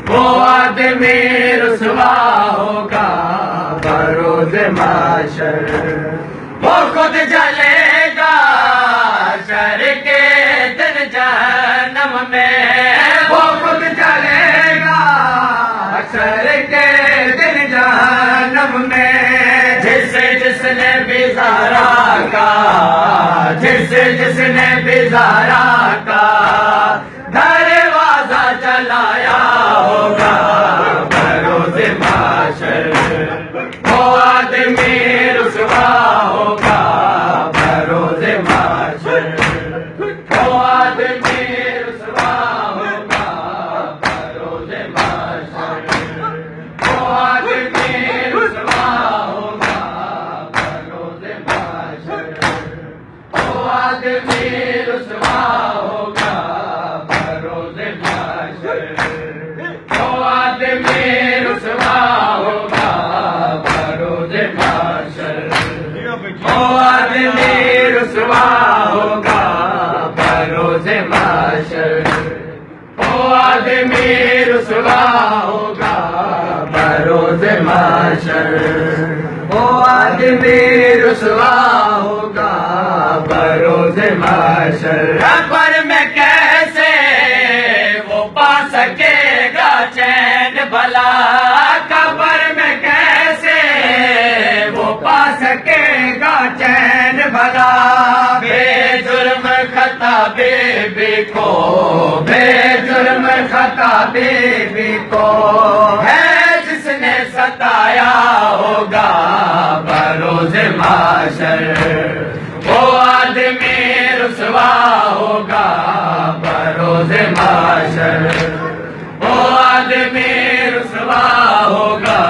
وہ آدمی رسوا ہوگا بروز محشر، وہ خود جلے گا شر کے دن جہنم میں، وہ خود جلے گا شر کے دن جہنم میں، جس نے بیزارا کا، جس نے بیزارا کا دروازہ چلایا ہوگا بروز محشر، وہ آدمی رسوا ہوگا بروز محشر، وہ آدمی رسوا ہوگا بروز محشر، وہ آدمی رسوا ہوگا بروز محشر، وہ آدمی رسوا ہوگا بروز محشر، وہ آدمی رسوا ہوگا بروز محشر، وہ آدمی رسوا ہوگا بروز محشر، وہ آدمی رسوا ہوگا بروز محشر، وہ آدمی رسوا ہوگا بروز محشر، قبر میں کیسے وہ پا سکے گا چین بھلا، قبر میں کیسے وہ پا سکے گا چین بھلا، بے جرم خطا بے بی کو، بے جرم خطا بے بی کو ہے جس نے ستایا ہوگا بروز محشر، وہ آدمی رسوا ہوگا بروز محشر، وہ آدمی رسوا ہوگا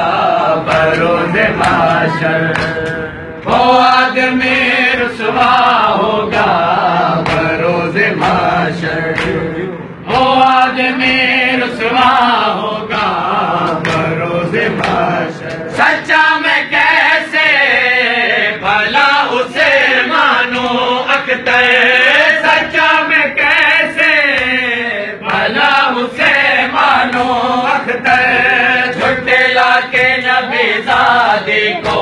بروز محشر، وہ آدمی رسوا ہوگا بروز محشر، وہ آدمی رسوا ہوگا بروز محشر، سچا میں کیسے بھلا اسے مانو اختر، سچا میں کیسے بھلا اسے مانو اختر، جھٹلا کے نبی زادی کو،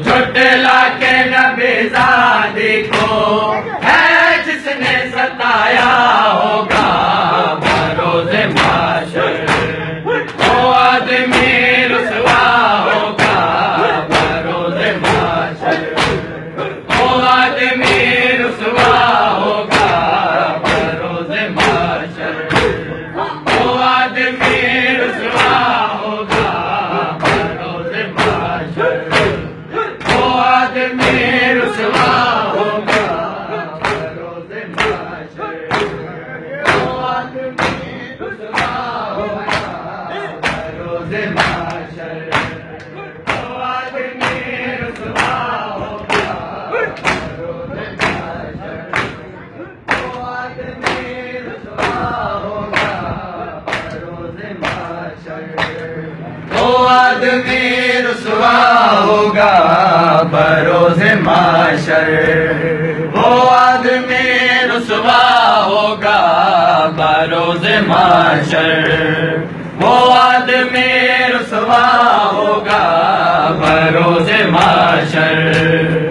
جھٹلا کے نبی زادی کو ہے جس نے ستایا ہوگا بروز محشر، وہ آدمی رسوا ہوگا بروز محشر، وہ آدمی رسوا ہوگا بروز محشر، وہ آدمی رسوا ہوگا بروز محشر، وہ آدمی رسوا ہوگا بروز محشر، وہ آدمی رسوا ہوگا بروز محشر، وہ آدمی رسوا ہوگا بروز محشر، وہ آدمی رسوا ہوگا بروز محشر، وہ آدمی رسوا ہوگا بروز محشر، وہ آدمی رسوا ہوگا بروز محشر، وہ آدمی رسوا ہوگا بروز محشر۔